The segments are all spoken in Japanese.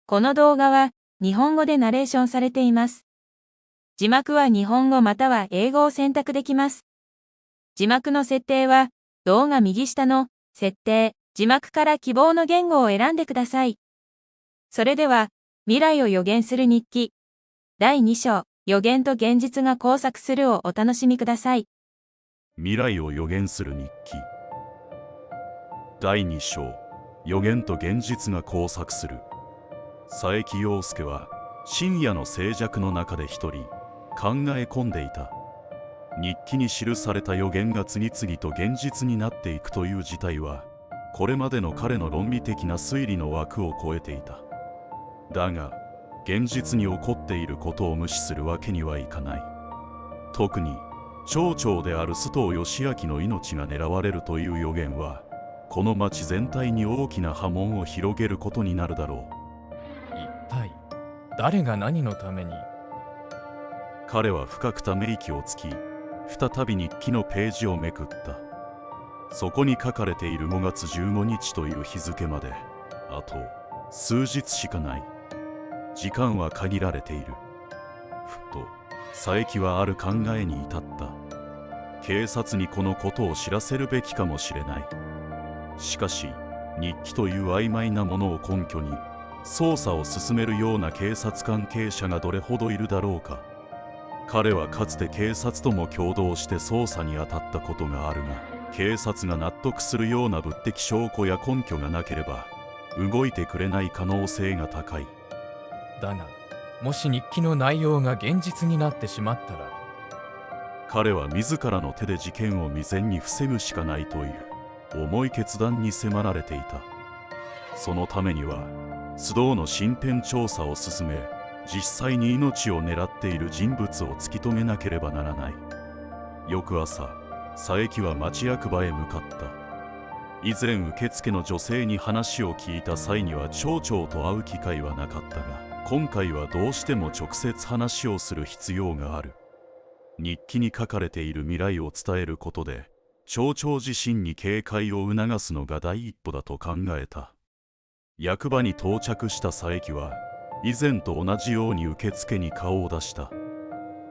この動画は日本語でナレーションされています。字幕は日本語または英語を選択できます。字幕の設定は動画右下の設定、字幕から希望の言語を選んでください。それでは未来を予言する日記第2章予言と現実が交錯するをお楽しみください。未来を予言する日記第2章予言と現実が交錯する。佐伯陽介は深夜の静寂の中で一人考え込んでいた。日記に記された予言が次々と現実になっていくという事態はこれまでの彼の論理的な推理の枠を超えていた。だが現実に起こっていることを無視するわけにはいかない。特に町長である須藤義明の命が狙われるという予言はこの町全体に大きな波紋を広げることになるだろう。一体誰が何のために？彼は深くため息をつき再び日記のページをめくった。そこに書かれている5月15日という日付まであと数日しかない。時間は限られている。ふと佐伯はある考えに至った。警察にこのことを知らせるべきかもしれない。しかし日記という曖昧なものを根拠に捜査を進めるような警察関係者がどれほどいるだろうか。彼はかつて警察とも共同して捜査に当たったことがあるが、警察が納得するような物的証拠や根拠がなければ動いてくれない可能性が高い。だがもし日記の内容が現実になってしまったら、彼は自らの手で事件を未然に防ぐしかないという重い決断に迫られていた。そのためには須藤の身辺調査を進め、実際に命を狙っている人物を突き止めなければならない。翌朝佐伯は町役場へ向かった。以前受付の女性に話を聞いた際には町長と会う機会はなかったが、今回はどうしても直接話をする必要がある。日記に書かれている未来を伝えることで町長自身に警戒を促すのが第一歩だと考えた。役場に到着した佐伯は以前と同じように受付に顔を出した。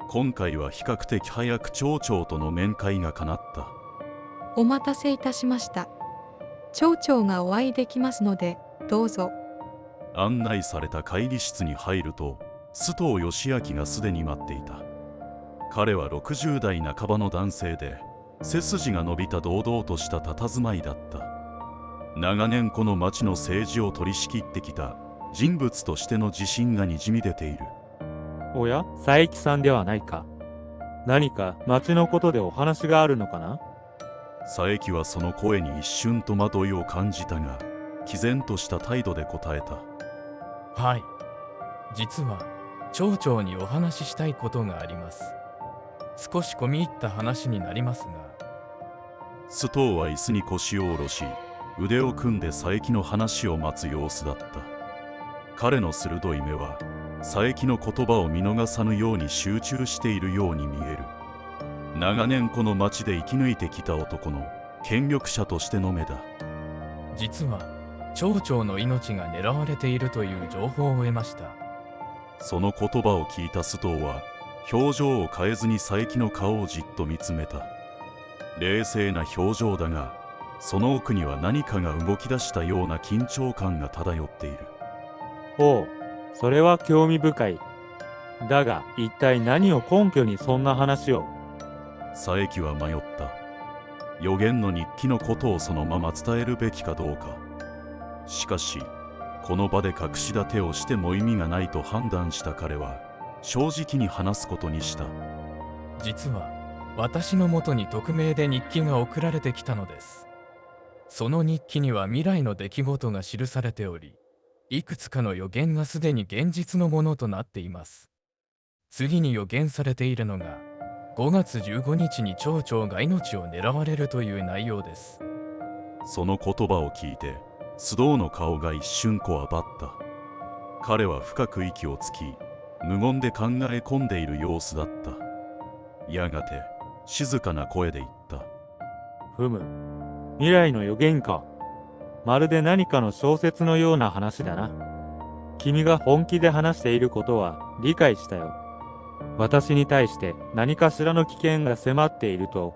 今回は比較的早く町長との面会が叶った。お待たせいたしました。町長がお会いできますのでどうぞ。案内された会議室に入ると須藤義明がすでに待っていた。彼は60代半ばの男性で背筋が伸びた堂々とした佇まいだった。長年この町の政治を取り仕切ってきた人物としての自信がにじみ出ている。おや、佐伯さんではないか。何か町のことでお話があるのかな？佐伯はその声に一瞬戸惑いを感じたが、毅然とした態度で答えた。はい、実は町長にお話ししたいことがあります。少し込み入った話になりますが。須藤は椅子に腰を下ろし、腕を組んで佐伯の話を待つ様子だった。彼の鋭い目は佐伯の言葉を見逃さぬように集中しているように見える。長年この町で生き抜いてきた男の権力者としての目だ。実は町長の命が狙われているという情報を得ました。その言葉を聞いた須藤は表情を変えずに佐伯の顔をじっと見つめた。冷静な表情だが、その奥には何かが動き出したような緊張感が漂っている。おう、それは興味深い。だが一体何を根拠にそんな話を？佐伯は迷った。予言の日記のことをそのまま伝えるべきかどうか。しかしこの場で隠し立てをしても意味がないと判断した彼は正直に話すことにした。実は私のもとに匿名で日記が送られてきたのです。その日記には未来の出来事が記されており、いくつかの予言がすでに現実のものとなっています。次に予言されているのが5月15日に町長が命を狙われるという内容です。その言葉を聞いて須藤の顔が一瞬こわばった。彼は深く息をつき無言で考え込んでいる様子だった。やがて静かな声で言った。ふむ、未来の予言か。まるで何かの小説のような話だな。君が本気で話していることは理解したよ。私に対して何かしらの危険が迫っていると。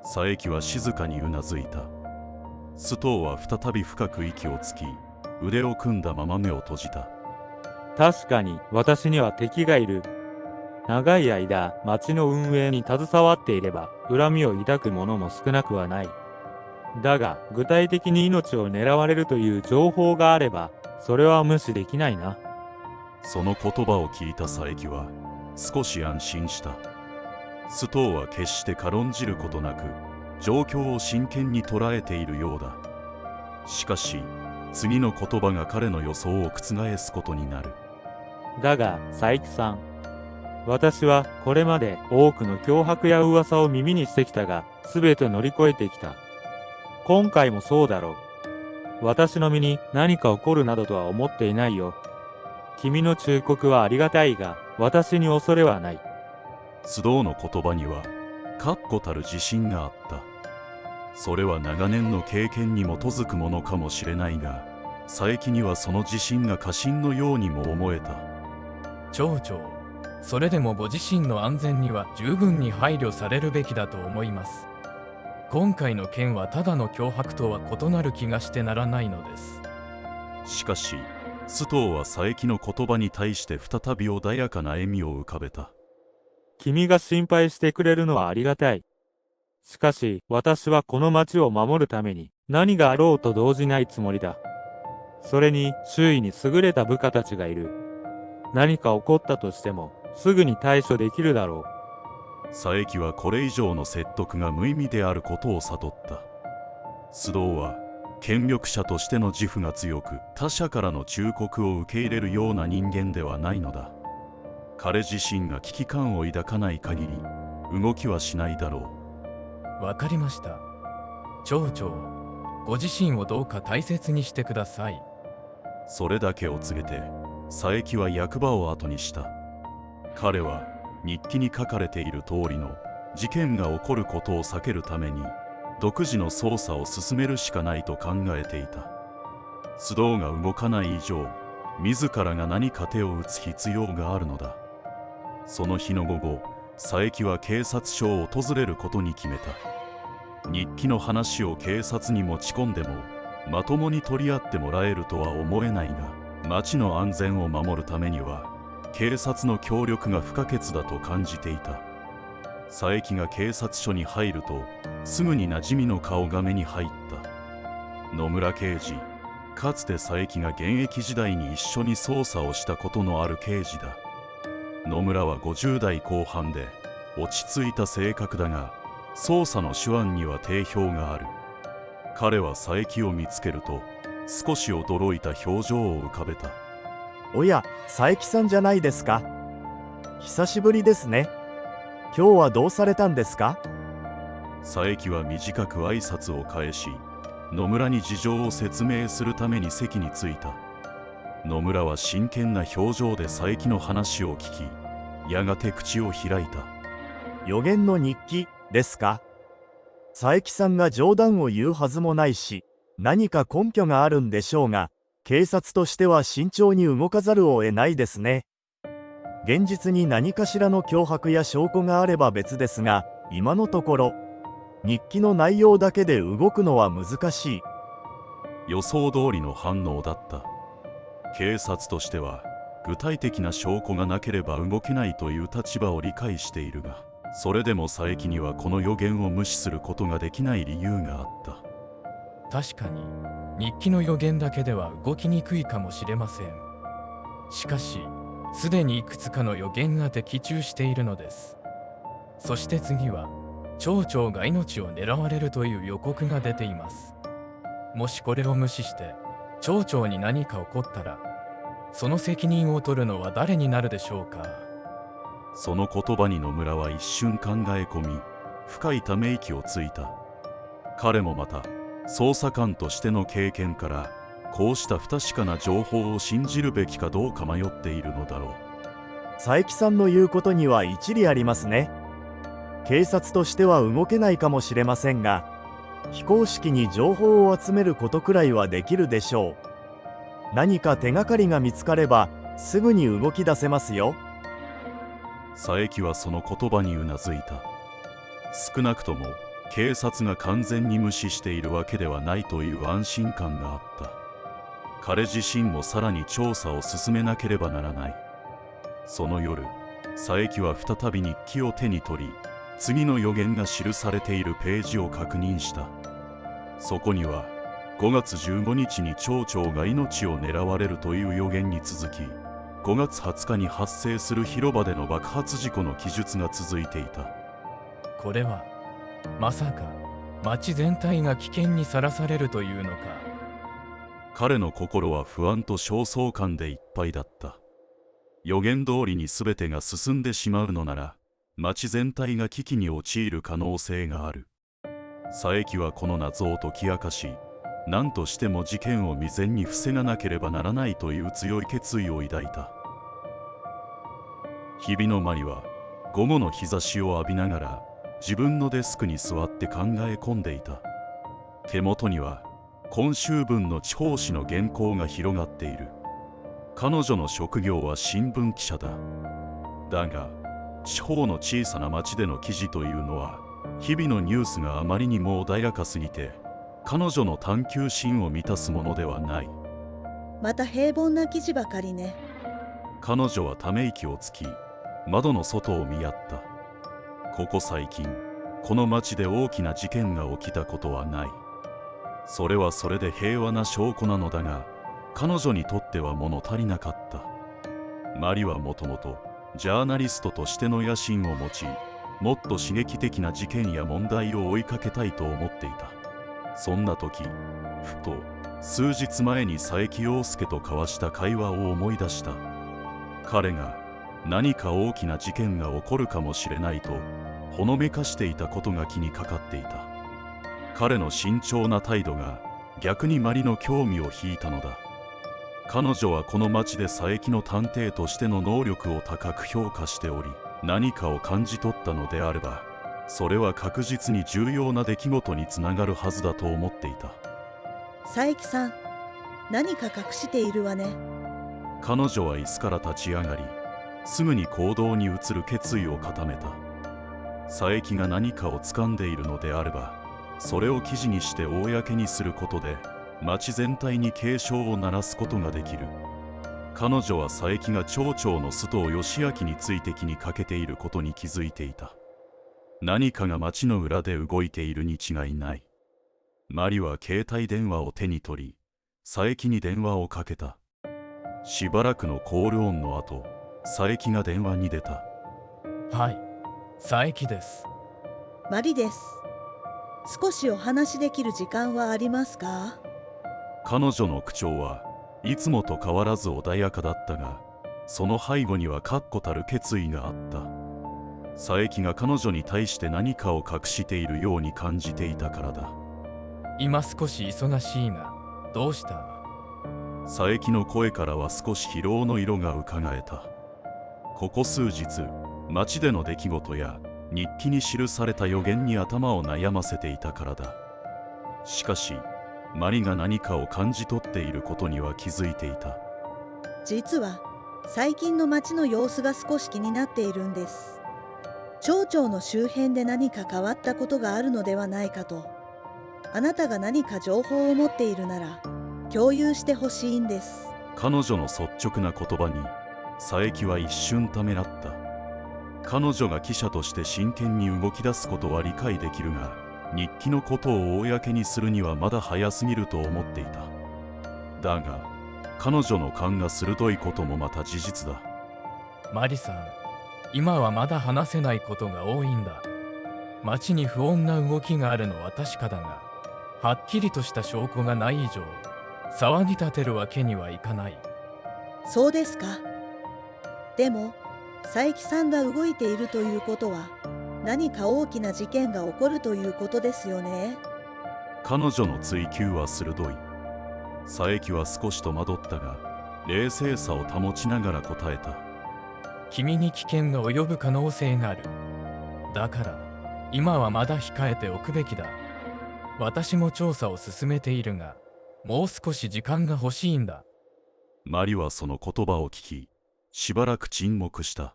佐伯は静かにうなずいた。須藤は再び深く息をつき、腕を組んだまま目を閉じた。確かに私には敵がいる。長い間町の運営に携わっていれば恨みを抱く者も少なくはない。だが具体的に命を狙われるという情報があればそれは無視できないな。その言葉を聞いた佐伯は少し安心した。須藤は決して軽んじることなく状況を真剣に捉えているようだ。しかし次の言葉が彼の予想を覆すことになる。だが佐伯さん、私はこれまで多くの脅迫や噂を耳にしてきたが全て乗り越えてきた。今回もそうだろう。私の身に何か起こるなどとは思っていないよ。君の忠告はありがたいが私に恐れはない。須藤の言葉には確固たる自信があった。それは長年の経験に基づくものかもしれないが、佐伯にはその自信が過信のようにも思えた。町長、それでもご自身の安全には十分に配慮されるべきだと思います。今回の件はただの脅迫とは異なる気がしてならないのです。しかし須藤は佐伯の言葉に対して再び穏やかな笑みを浮かべた。君が心配してくれるのはありがたい。しかし私はこの町を守るために何があろうと動じないつもりだ。それに周囲に優れた部下たちがいる。何か起こったとしてもすぐに対処できるだろう。佐伯はこれ以上の説得が無意味であることを悟った。須藤は権力者としての自負が強く、他者からの忠告を受け入れるような人間ではないのだ。彼自身が危機感を抱かない限り動きはしないだろう。わかりました。町長、ご自身をどうか大切にしてください。それだけを告げて佐伯は役場を後にした。彼は日記に書かれている通りの事件が起こることを避けるために独自の捜査を進めるしかないと考えていた。須藤が動かない以上、自らが何か手を打つ必要があるのだ。その日の午後、佐伯は警察署を訪れることに決めた。日記の話を警察に持ち込んでもまともに取り合ってもらえるとは思えないが、町の安全を守るためには警察の協力が不可欠だと感じていた。佐伯が警察署に入るとすぐに馴染みの顔が目に入った。野村刑事、かつて佐伯が現役時代に一緒に捜査をしたことのある刑事だ。野村は50代後半で落ち着いた性格だが、捜査の手腕には定評がある。彼は佐伯を見つけると少し驚いた表情を浮かべた。おや、佐伯さんじゃないですか。久しぶりですね。今日はどうされたんですか。佐伯は短く挨拶を返し、野村に事情を説明するために席に着いた。野村は真剣な表情で佐伯の話を聞き、やがて口を開いた。予言の日記ですか。佐伯さんが冗談を言うはずもないし、何か根拠があるんでしょうが、警察としては慎重に動かざるを得ないですね。現実に何かしらの脅迫や証拠があれば別ですが、今のところ日記の内容だけで動くのは難しい。予想通りの反応だった。警察としては具体的な証拠がなければ動けないという立場を理解しているが、それでも佐伯にはこの予言を無視することができない理由があった。確かに日記の予言だけでは動きにくいかもしれません。しかしすでにいくつかの予言が的中しているのです。そして次は町長が命を狙われるという予告が出ています。もしこれを無視して町長に何か起こったら、その責任を取るのは誰になるでしょうか。その言葉に野村は一瞬考え込み、深いため息をついた。彼もまた捜査官としての経験から、こうした不確かな情報を信じるべきかどうか迷っているのだろう。佐伯さんの言うことには一理ありますね。警察としては動けないかもしれませんが、非公式に情報を集めることくらいはできるでしょう。何か手がかりが見つかればすぐに動き出せますよ。佐伯はその言葉にうなずいた。少なくとも警察が完全に無視しているわけではないという安心感があった。彼自身もさらに調査を進めなければならない。その夜、佐伯は再び日記を手に取り、次の予言が記されているページを確認した。そこには5月15日に町長が命を狙われるという予言に続き、5月20日に発生する広場での爆発事故の記述が続いていた。これはまさか町全体が危険にさらされるというのか。彼の心は不安と焦燥感でいっぱいだった。予言通りに全てが進んでしまうのなら、町全体が危機に陥る可能性がある。佐伯はこの謎を解き明かし、何としても事件を未然に防がなければならないという強い決意を抱いた。日々のマリは午後の日差しを浴びながら自分のデスクに座って考え込んでいた。手元には今週分の地方紙の原稿が広がっている。彼女の職業は新聞記者だ。だが地方の小さな町での記事というのは、日々のニュースがあまりにも穏やかすぎて彼女の探求心を満たすものではない。また平凡な記事ばかりね。彼女はため息をつき、窓の外を見やった。ここ最近この町で大きな事件が起きたことはない。それはそれで平和な証拠なのだが、彼女にとっては物足りなかった。マリはもともとジャーナリストとしての野心を持ち、もっと刺激的な事件や問題を追いかけたいと思っていた。そんな時、ふと数日前に佐伯陽介と交わした会話を思い出した。彼が何か大きな事件が起こるかもしれないとほのめかしていたことが気にかかっていた。彼の慎重な態度が逆にマリの興味を引いたのだ。彼女はこの町で佐伯の探偵としての能力を高く評価しており、何かを感じ取ったのであれば、それは確実に重要な出来事につながるはずだと思っていた。佐伯さん、何か隠しているわね。彼女は椅子から立ち上がり、すぐに行動に移る決意を固めた。佐伯が何かを掴んでいるのであれば、それを記事にして公にすることで町全体に警鐘を鳴らすことができる。彼女は佐伯が町長の須藤義明について気にかけていることに気づいていた。何かが町の裏で動いているに違いない。マリは携帯電話を手に取り、佐伯に電話をかけた。しばらくのコールオンの後、佐伯が電話に出た。はい、佐伯です。マリです。少しお話しできる時間はありますか？彼女の口調はいつもと変わらず穏やかだったが、その背後には確固たる決意があった。佐伯が彼女に対して何かを隠しているように感じていたからだ。今少し忙しいが、どうした？佐伯の声からは少し疲労の色がうかがえた。ここ数日、町での出来事や日記に記された予言に頭を悩ませていたからだ。しかしマリが何かを感じ取っていることには気づいていた。実は最近の町の様子が少し気になっているんです。町長の周辺で何か変わったことがあるのではないかと。あなたが何か情報を持っているなら共有してほしいんです。彼女の率直な言葉に佐伯は一瞬ためらった。彼女が記者として真剣に動き出すことは理解できるが、日記のことを公にするにはまだ早すぎると思っていた。だが彼女の勘が鋭いこともまた事実だ。マリさん、今はまだ話せないことが多いんだ。町に不穏な動きがあるのは確かだが、はっきりとした証拠がない以上、騒ぎ立てるわけにはいかない。そうですか。でも佐伯さんが動いているということは、何か大きな事件が起こるということですよね。彼女の追求は鋭い。佐伯は少し戸惑ったが、冷静さを保ちながら答えた。君に危険が及ぶ可能性がある。だから今はまだ控えておくべきだ。私も調査を進めているが、もう少し時間が欲しいんだ。マリはその言葉を聞き、しばらく沈黙した。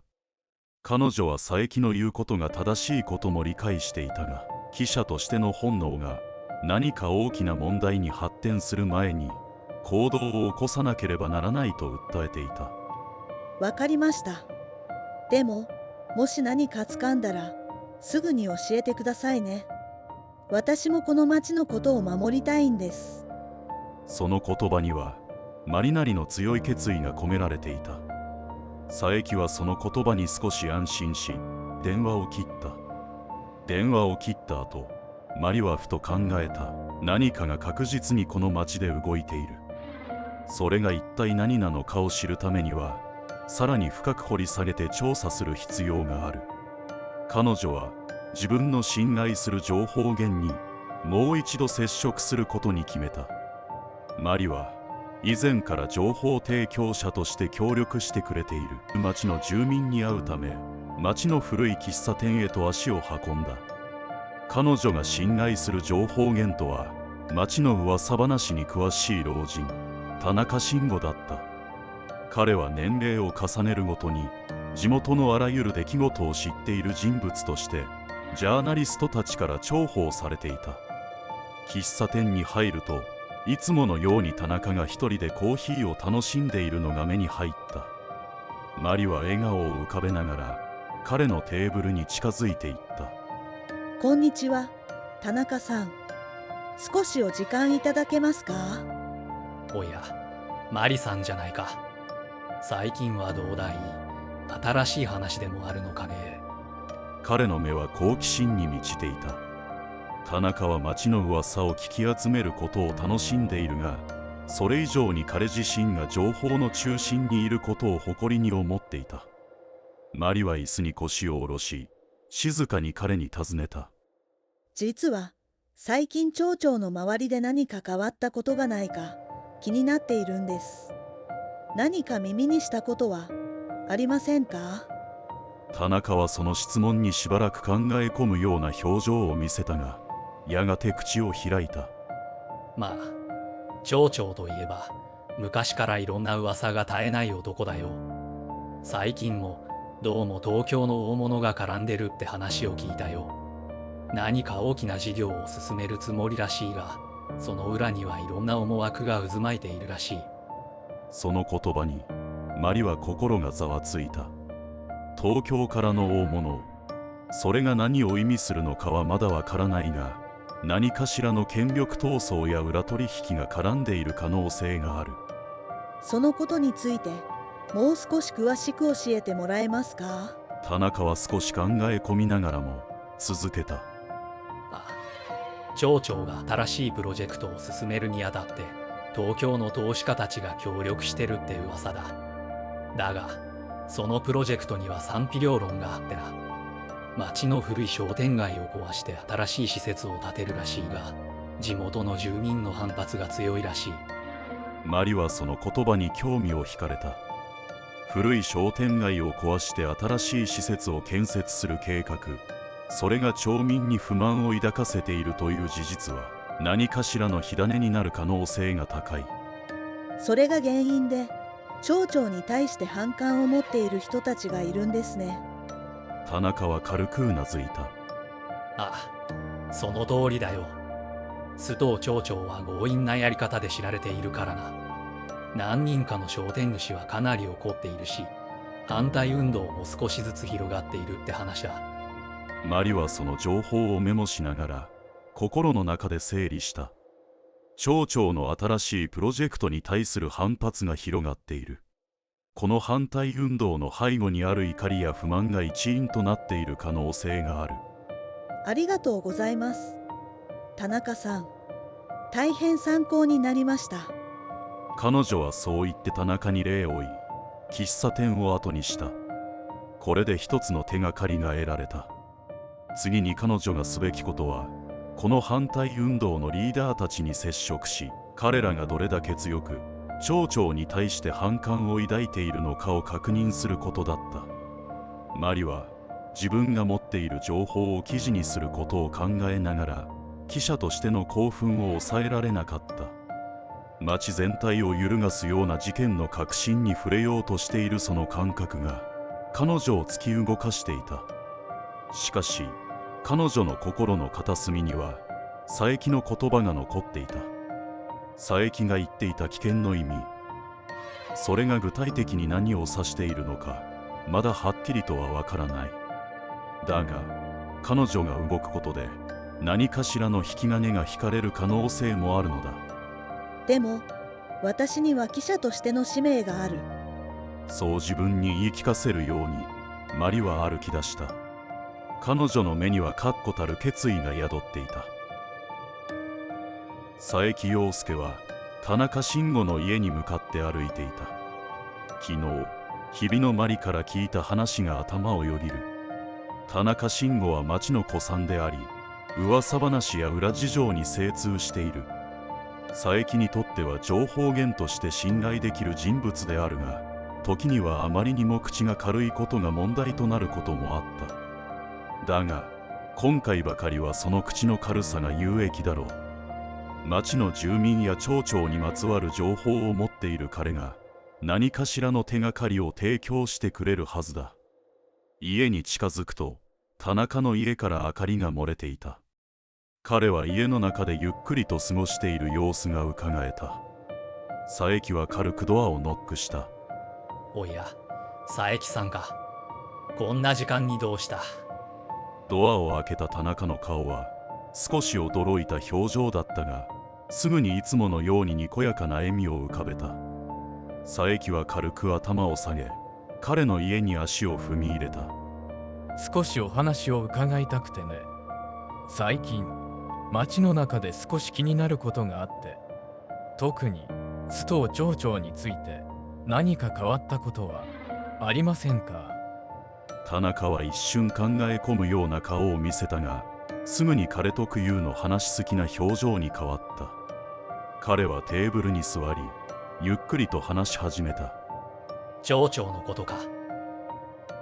彼女は佐伯の言うことが正しいことも理解していたが、記者としての本能が何か大きな問題に発展する前に行動を起こさなければならないと訴えていた。わかりました。でも、もし何か掴んだら、すぐに教えてくださいね。私もこの町のことを守りたいんです。その言葉には、マリなりの強い決意が込められていた。佐伯はその言葉に少し安心し、電話を切った。電話を切った後、マリはふと考えた。何かが確実にこの町で動いている。それが一体何なのかを知るためには、さらに深く掘り下げて調査する必要がある。彼女は自分の信頼する情報源にもう一度接触することに決めた。マリは以前から情報提供者として協力してくれている町の住民に会うため、町の古い喫茶店へと足を運んだ。彼女が信頼する情報源とは、町の噂話に詳しい老人、田中慎吾だった。彼は年齢を重ねるごとに、地元のあらゆる出来事を知っている人物として、ジャーナリストたちから重宝されていた。喫茶店に入ると、いつものように田中が一人でコーヒーを楽しんでいるのが目に入った。マリは笑顔を浮かべながら彼のテーブルに近づいていった。こんにちは、田中さん。少しお時間いただけますか？おや、マリさんじゃないか。最近はどうだい？新しい話でもあるのかね。彼の目は好奇心に満ちていた。田中は町の噂を聞き集めることを楽しんでいるが、それ以上に彼自身が情報の中心にいることを誇りに思っていた。マリは椅子に腰を下ろし、静かに彼に尋ねた。実は、最近町長の周りで何か変わったことがないか気になっているんです。何か耳にしたことはありませんか？田中はその質問にしばらく考え込むような表情を見せたが、やがて口を開いた。まあ、町長といえば昔からいろんな噂が絶えない男だよ。最近もどうも東京の大物が絡んでるって話を聞いたよ。何か大きな事業を進めるつもりらしいが、その裏にはいろんな思惑が渦巻いているらしい。その言葉にマリは心がざわついた。東京からの大物、それが何を意味するのかはまだわからないが、何かしらの権力闘争や裏取引が絡んでいる可能性がある。そのことについてもう少し詳しく教えてもらえますか？田中は少し考え込みながらも続けた。町長が新しいプロジェクトを進めるにあたって東京の投資家たちが協力してるって噂だ。だがそのプロジェクトには賛否両論があってな。町の古い商店街を壊して新しい施設を建てるらしいが、地元の住民の反発が強いらしい。マリはその言葉に興味を惹かれた。古い商店街を壊して新しい施設を建設する計画、それが町民に不満を抱かせているという事実は何かしらの火種になる可能性が高い。それが原因で町長に対して反感を持っている人たちがいるんですね。田中は軽くうなずいた。ああ、その通りだよ。須藤町長は強引なやり方で知られているからな。何人かの商店主はかなり怒っているし、反対運動も少しずつ広がっているって話だ。マリはその情報をメモしながら心の中で整理した。町長の新しいプロジェクトに対する反発が広がっている。この反対運動の背後にある怒りや不満が一因となっている可能性がある。ありがとうございます。田中さん、大変参考になりました。彼女はそう言って田中に礼を言い、喫茶店を後にした。これで一つの手がかりが得られた。次に彼女がすべきことは、この反対運動のリーダーたちに接触し、彼らがどれだけ強く町長に対して反感を抱いているのかを確認することだった。マリは自分が持っている情報を記事にすることを考えながら、記者としての興奮を抑えられなかった。町全体を揺るがすような事件の核心に触れようとしているその感覚が彼女を突き動かしていた。しかし彼女の心の片隅には佐伯の言葉が残っていた。佐伯が言っていた危険の意味、それが具体的に何を指しているのかまだはっきりとはわからない。だが彼女が動くことで何かしらの引き金が引かれる可能性もあるのだ。でも私には記者としての使命がある。そう自分に言い聞かせるようにマリは歩き出した。彼女の目には確固たる決意が宿っていた。佐伯陽介は田中慎吾の家に向かって歩いていた。昨日日比のマリから聞いた話が頭をよぎる。田中慎吾は町の古参であり、噂話や裏事情に精通している。佐伯にとっては情報源として信頼できる人物であるが、時にはあまりにも口が軽いことが問題となることもあった。だが今回ばかりはその口の軽さが有益だろう。町の住民や町長にまつわる情報を持っている彼が何かしらの手がかりを提供してくれるはずだ。家に近づくと田中の家から明かりが漏れていた。彼は家の中でゆっくりと過ごしている様子がうかがえた。佐伯は軽くドアをノックした。おや、佐伯さんか。こんな時間にどうした？ドアを開けた田中の顔は少し驚いた表情だったが、すぐにいつものようににこやかな笑みを浮かべた。佐伯は軽く頭を下げ、彼の家に足を踏み入れた。少しお話を伺いたくてね。最近町の中で少し気になることがあって、特に須藤町長について何か変わったことはありませんか？田中は一瞬考え込むような顔を見せたが、すぐに彼特有の話し好きな表情に変わった。彼はテーブルに座り、ゆっくりと話し始めた。町長のことか。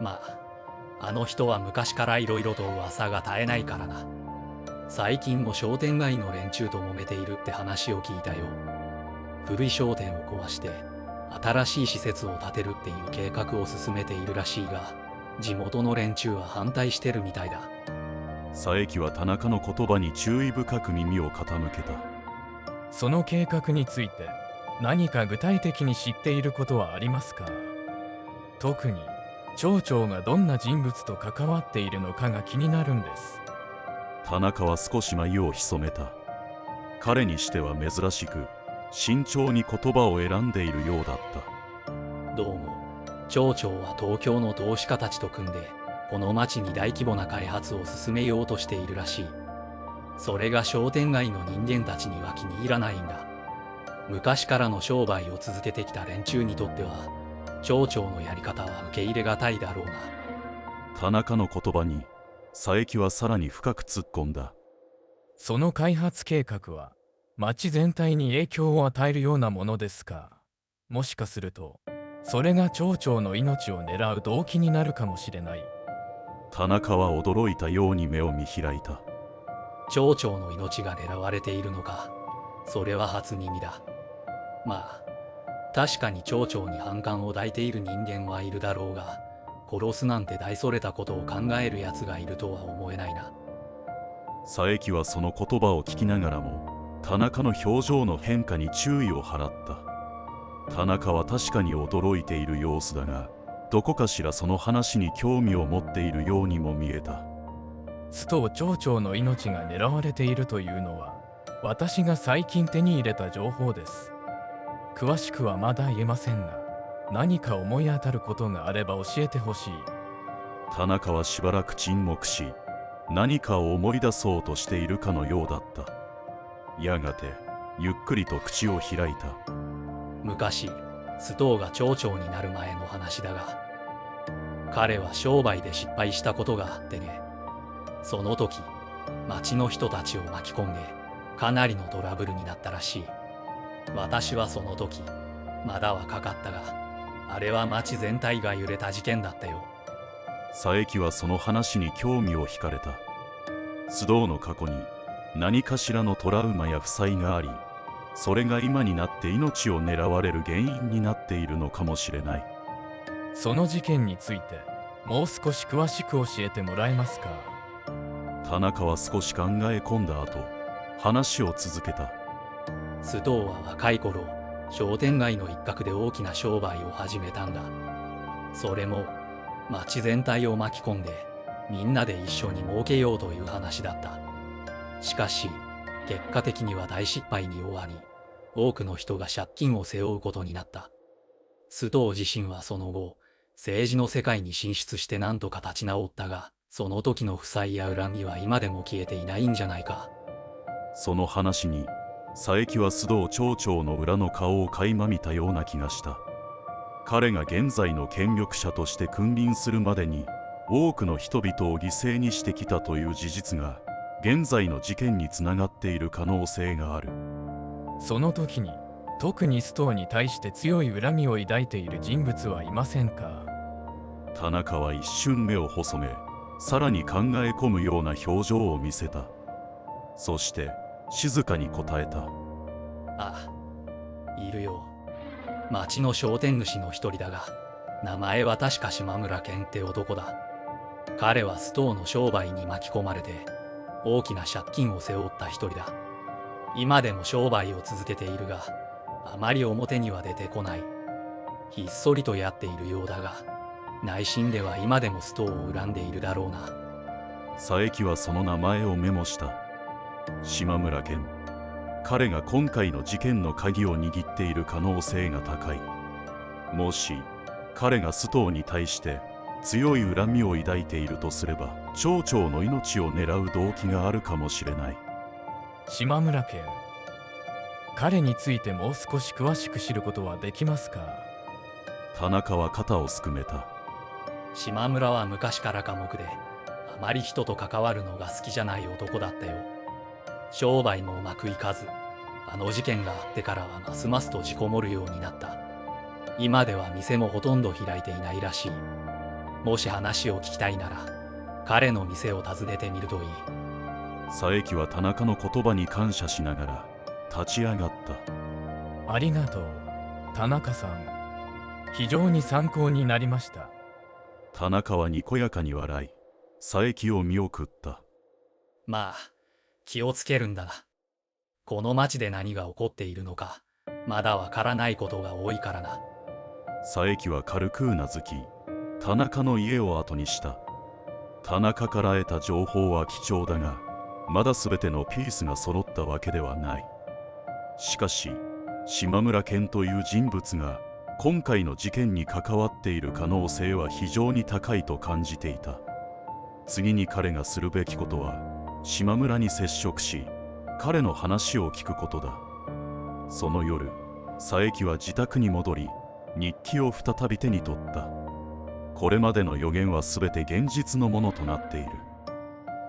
まあ、あの人は昔からいろいろと噂が絶えないからな。最近も商店街の連中と揉めているって話を聞いたよ。古い商店を壊して新しい施設を建てるっていう計画を進めているらしいが、地元の連中は反対してるみたいだ。佐伯は田中の言葉に注意深く耳を傾けた。その計画について何か具体的に知っていることはありますか？特に町長がどんな人物と関わっているのかが気になるんです。田中は少し眉を潜めた。彼にしては珍しく慎重に言葉を選んでいるようだった。どうも町長は東京の投資家たちと組んでこの町に大規模な開発を進めようとしているらしい。それが商店街の人間たちには気に入らないんだ。昔からの商売を続けてきた連中にとっては町長のやり方は受け入れがたいだろうな。田中の言葉に佐伯はさらに深く突っ込んだ。その開発計画は町全体に影響を与えるようなものですか？もしかするとそれが町長の命を狙う動機になるかもしれない。田中は驚いたように目を見開いた。町長の命が狙われているのか。それは初耳だ。まあ確かに町長に反感を抱いている人間はいるだろうが、殺すなんて大それたことを考える奴がいるとは思えないな。佐伯はその言葉を聞きながらも田中の表情の変化に注意を払った。田中は確かに驚いている様子だが、どこかしらその話に興味を持っているようにも見えた。須藤町長の命が狙われているというのは私が最近手に入れた情報です。詳しくはまだ言えませんが、何か思い当たることがあれば教えてほしい。田中はしばらく沈黙し、何かを思い出そうとしているかのようだった。やがてゆっくりと口を開いた。昔須藤が町長になる前の話だが、彼は商売で失敗したことがあってね。その時町の人たちを巻き込んでかなりのトラブルになったらしい。私はその時まだ若かったが、あれは町全体が揺れた事件だったよ。佐伯はその話に興味を惹かれた。須藤の過去に何かしらのトラウマや負債があり、それが今になって命を狙われる原因になっているのかもしれない。その事件についてもう少し詳しく教えてもらえますか？田中は少し考え込んだ後、話を続けた。須藤は若い頃、商店街の一角で大きな商売を始めたんだ。それも町全体を巻き込んでみんなで一緒に儲けようという話だった。しかし結果的には大失敗に終わり、多くの人が借金を背負うことになった。須藤自身はその後、政治の世界に進出して何とか立ち直ったが、その時の負債や恨みは今でも消えていないんじゃないか。その話に佐伯は須藤町長の裏の顔を垣間見たような気がした。彼が現在の権力者として君臨するまでに多くの人々を犠牲にしてきたという事実が現在の事件につながっている可能性がある。その時に特に須藤に対して強い恨みを抱いている人物はいませんか？田中は一瞬目を細め、さらに考え込むような表情を見せた。そして静かに答えた。ああ、いるよ。町の商店主の一人だが、名前は確か島村健って男だ。彼は須藤の商売に巻き込まれて大きな借金を背負った一人だ。今でも商売を続けているが、あまり表には出てこない。ひっそりとやっているようだが、内心では今でも須藤を恨んでいるだろうな。佐伯はその名前をメモした。島村健。彼が今回の事件の鍵を握っている可能性が高い。もし彼が須藤に対して強い恨みを抱いているとすれば、町長の命を狙う動機があるかもしれない。島村健、彼についてもう少し詳しく知ることはできますか？田中は肩をすくめた。島村は昔から寡黙で、あまり人と関わるのが好きじゃない男だったよ。商売もうまくいかず、あの事件があってからはますますと自己こるようになった。今では店もほとんど開いていないらしい。もし話を聞きたいなら、彼の店を訪ねてみるといい。佐伯は田中の言葉に感謝しながら立ち上がった。ありがとう、田中さん。非常に参考になりました。田中はにこやかに笑い、佐伯を見送った。まあ、気をつけるんだな。この町で何が起こっているのか、まだわからないことが多いからな。佐伯は軽くうなずき、田中の家を後にした。田中から得た情報は貴重だが、まだ全てのピースが揃ったわけではない。しかし、島村健という人物が今回の事件に関わっている可能性は非常に高いと感じていた。次に彼がするべきことは、島村に接触し、彼の話を聞くことだ。その夜、佐伯は自宅に戻り、日記を再び手に取った。これまでの予言は全て現実のものとなっている。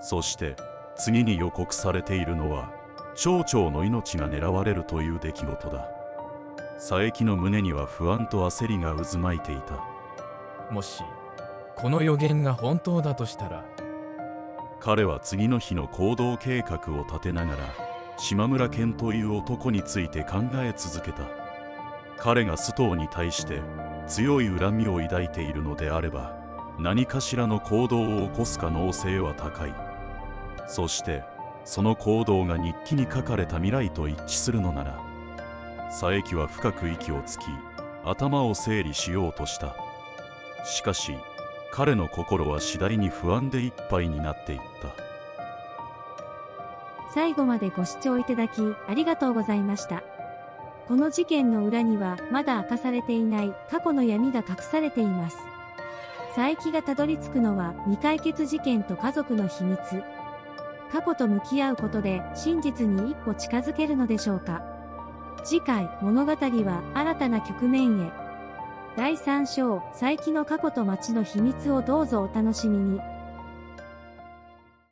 そして次に予告されているのは、町長の命が狙われるという出来事だ。佐伯の胸には不安と焦りが渦巻いていた。もしこの予言が本当だとしたら、彼は次の日の行動計画を立てながら島村健という男について考え続けた。彼が須藤に対して強い恨みを抱いているのであれば、何かしらの行動を起こす可能性は高い。そしてその行動が日記に書かれた未来と一致するのなら、佐伯は深く息をつき、頭を整理しようとした。しかし彼の心は次第に不安でいっぱいになっていった。最後までご視聴いただきありがとうございました。この事件の裏にはまだ明かされていない過去の闇が隠されています。佐伯がたどり着くのは未解決事件と家族の秘密。過去と向き合うことで真実に一歩近づけるのでしょうか。次回物語は新たな局面へ。第3章、佐伯の過去と町の秘密をどうぞお楽しみに。